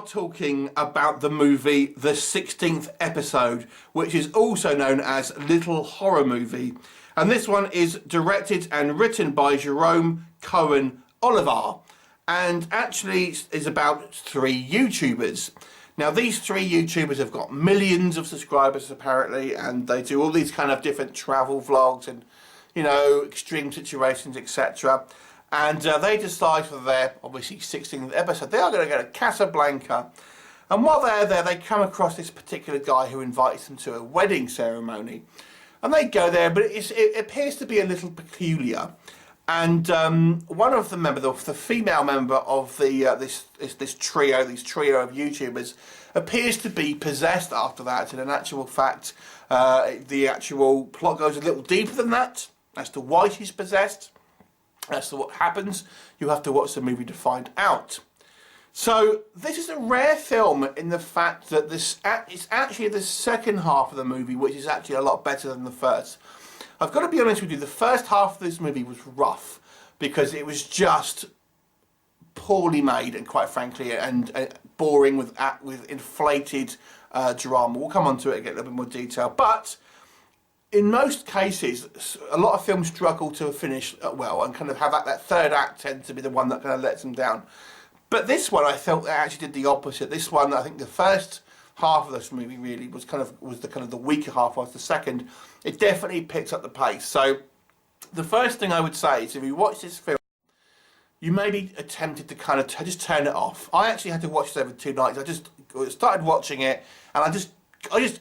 are talking about the movie The 16th Episode, which is also known as Little Horror Movie. And this one is directed and written by Jerome Cohen-Olivar, and actually is about 3 YouTubers. Now, these 3 YouTubers have got millions of subscribers apparently, and they do all these kind of different travel vlogs and, you know, extreme situations, etc. And they decide for their, obviously, 16th episode, they are going to go to Casablanca. And while they're there, they come across this particular guy who invites them to a wedding ceremony. And they go there, but it appears to be a little peculiar. And one of the members, the female member of the this trio of YouTubers, appears to be possessed after that. And in actual fact, the actual plot goes a little deeper than that as to why she's possessed. As to what happens, you have to watch the movie to find out. So this is a rare film in the fact that it's actually the second half of the movie, which is actually a lot better than the first. I've got to be honest with you, the first half of this movie was rough because it was just poorly made and, quite frankly, and boring with inflated drama. We'll come on to it and get a little bit more detail, but in most cases, a lot of films struggle to finish well and kind of have that third act tends to be the one that kind of lets them down. But this one, I felt it actually did the opposite. This one, I think the first half of this movie really was the weaker half, whilst the second, it definitely picks up the pace. So the first thing I would say is if you watch this film, you may be tempted to kind of just turn it off. I actually had to watch this over 2 nights. I just started watching it and I just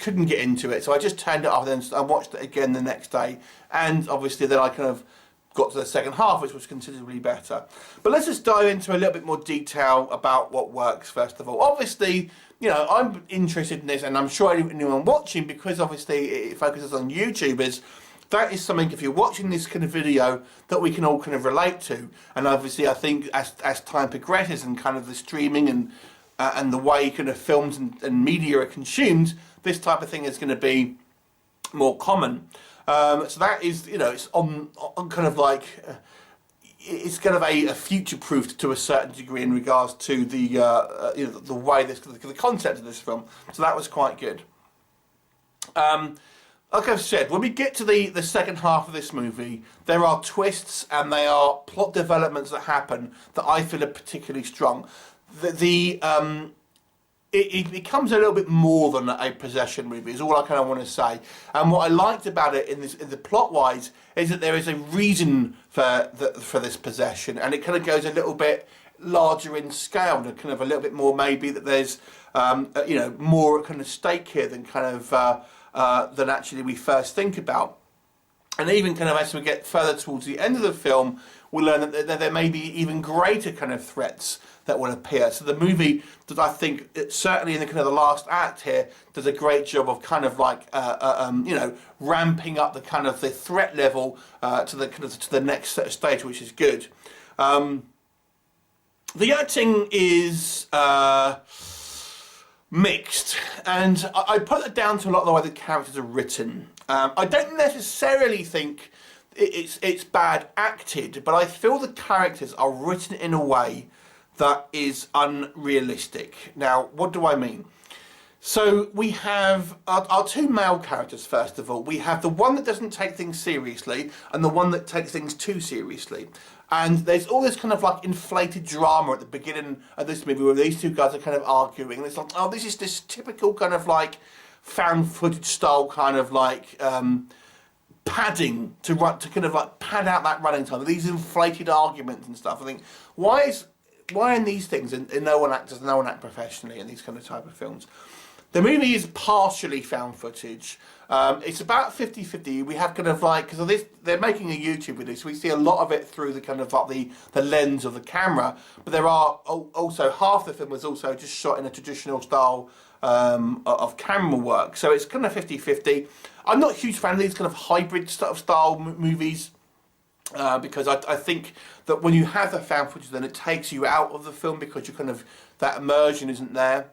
couldn't get into it, so I just turned it off and then I watched it again the next day, and obviously then I kind of got to the second half, which was considerably better. But let's just dive into a little bit more detail about what works first of all. Obviously, you know, I'm interested in this, and I'm sure anyone watching, because obviously it focuses on YouTubers, that is something, if you're watching this kind of video, that we can all kind of relate to. And obviously I think as time progresses and kind of the streaming and the way kind of films and media are consumed, this type of thing is going to be more common. So that is, you know, it's on kind of like, it's kind of a future-proofed to a certain degree in regards to the you know, the way the concept of this film. So that was quite good. Like I've said, when we get to the second half of this movie, there are twists and there are plot developments that happen that I feel are particularly strong. It becomes a little bit more than a possession movie, is all I kind of want to say. And what I liked about it in the plot-wise is that there is a reason for this possession, and it kind of goes a little bit larger in scale, and kind of a little bit more maybe that there's you know, more kind of stake here than kind of than actually we first think about. And even kind of as we get further towards the end of the film, we'll learn that there may be even greater kind of threats that will appear. So the movie does, I think, certainly in the kind of the last act here, does a great job of kind of like you know, ramping up the kind of the threat level to the next stage, which is good. The acting is mixed, and I put it down to a lot of the way the characters are written. I don't necessarily think it's bad acted, but I feel the characters are written in a way that is unrealistic. Now, what do I mean? So we have our 2 male characters, first of all. We have the one that doesn't take things seriously and the one that takes things too seriously. And there's all this kind of like inflated drama at the beginning of this movie where these 2 guys are kind of arguing. And it's like, oh, this is this typical kind of like found footage style kind of like padding to kind of like pad out that running time. These inflated arguments and stuff. I think, why in these things, and no one act professionally in these kind of type of films? The movie is partially found footage. It's about 50-50. We have kind of like, because they're making a YouTube video, so we see a lot of it through the kind of like the lens of the camera. But there are also half the film was also just shot in a traditional style of camera work. So it's kind of 50-50. I'm not a huge fan of these kind of hybrid style movies. Because I think that when you have the found footage, then it takes you out of the film because you kind of, that immersion isn't there.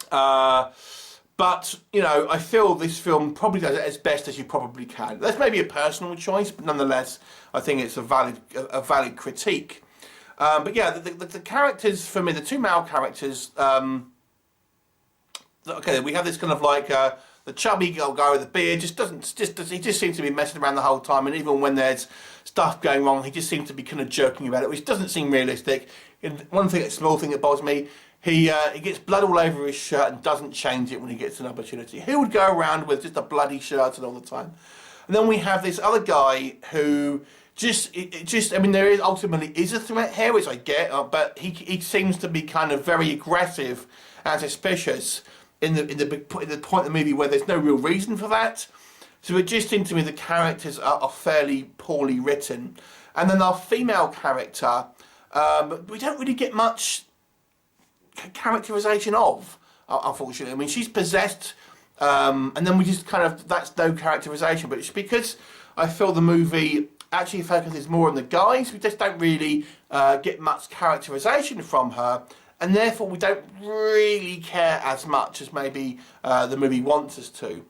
But, you know, I feel this film probably does it as best as you probably can. That's maybe a personal choice, but nonetheless, I think it's a valid critique. But yeah, the characters for me, the two male characters. Okay, we have this kind of like the chubby guy with the beard. He just seems to be messing around the whole time, and even when there's stuff going wrong, he just seems to be kind of joking about it, which doesn't seem realistic. And one thing, a small thing that bothers me, he gets blood all over his shirt and doesn't change it when he gets an opportunity. He would go around with just a bloody shirt all the time. And then we have this other guy who I mean, there is ultimately a threat here, which I get, but he seems to be kind of very aggressive and suspicious in the point of the movie where there's no real reason for that. So it just seems to me the characters are fairly poorly written. And then our female character, we don't really get much characterization of, unfortunately. I mean, she's possessed, and then we just kind of, that's no characterization. But it's because I feel the movie actually focuses more on the guys. We just don't really get much characterization from her. And therefore we don't really care as much as maybe the movie wants us to.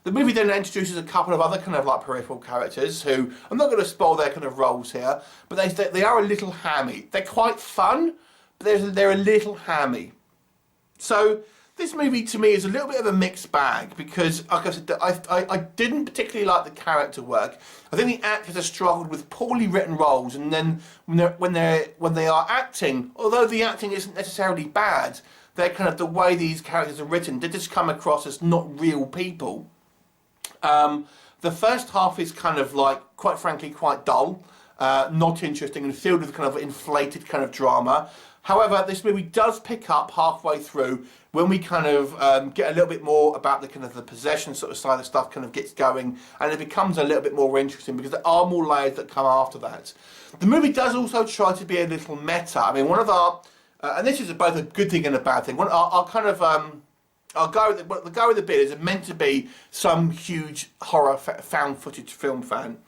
The movie then introduces a couple of other kind of like peripheral characters who, I'm not going to spoil their kind of roles here, but they are a little hammy. They're quite fun, but they're a little hammy. So this movie to me is a little bit of a mixed bag because, like I said, I didn't particularly like the character work. I think the actors have struggled with poorly written roles, and then when they are acting, although the acting isn't necessarily bad, they're kind of the way these characters are written, they just come across as not real people. The first half is kind of like, quite frankly, quite dull, not interesting, and filled with kind of inflated kind of drama. However, this movie does pick up halfway through when we kind of get a little bit more about the kind of the possession sort of side of stuff kind of gets going, and it becomes a little bit more interesting because there are more layers that come after that. The movie does also try to be a little meta. I mean, one of our, and this is both a good thing and a bad thing, our kind of, the guy with the beard is meant to be some huge horror found footage film fan.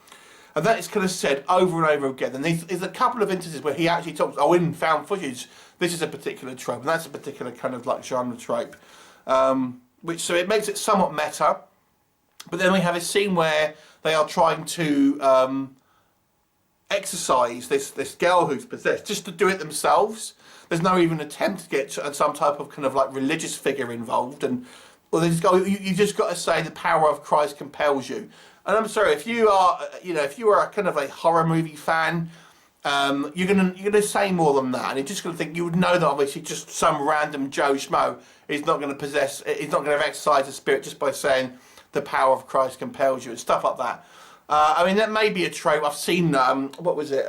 And that is kind of said over and over again. And there's a couple of instances where he actually talks, in found footage, this is a particular trope, and that's a particular kind of like genre trope. So it makes it somewhat meta. But then we have a scene where they are trying to exorcise this girl who's possessed, just to do it themselves. There's no even attempt to get some type of kind of like religious figure involved. And well, they just go, you just got to say the power of Christ compels you. And I'm sorry, if you are a kind of a horror movie fan, you're gonna say more than that, and you're just gonna think, you would know that obviously just some random Joe Schmo is not going to exercise the spirit just by saying the power of Christ compels you and stuff like that. I mean, that may be a trope. I've seen what was it?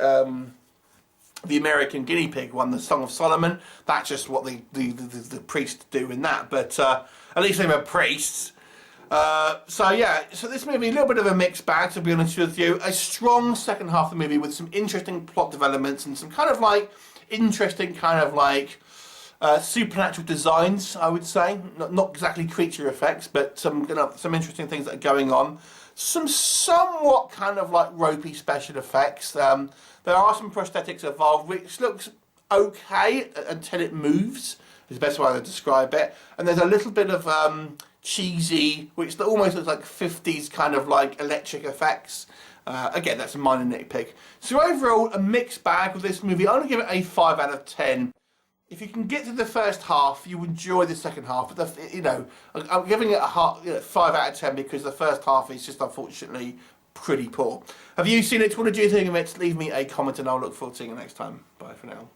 The American Guinea Pig one, the Song of Solomon. That's just what the priests do in that. But at least they were priests. So this movie, a little bit of a mixed bag, to be honest with you. A strong second half of the movie with some interesting plot developments and some kind of like interesting kind of like supernatural designs, I would say. Not exactly creature effects, but some interesting things that are going on. Some somewhat kind of like ropey special effects. There are some prosthetics involved, which looks okay until it moves, is the best way to describe it. And there's a little bit of cheesy, which almost looks like 50s kind of like electric effects. Again, that's a minor nitpick. So overall, a mixed bag with this movie. I'm going to give it a 5 out of 10. If you can get to the first half, you enjoy the second half. But I'm giving it a 5 out of 10 because the first half is just unfortunately pretty poor. Have you seen it? What did you think of it? Leave me a comment and I'll look forward to seeing you next time. Bye for now.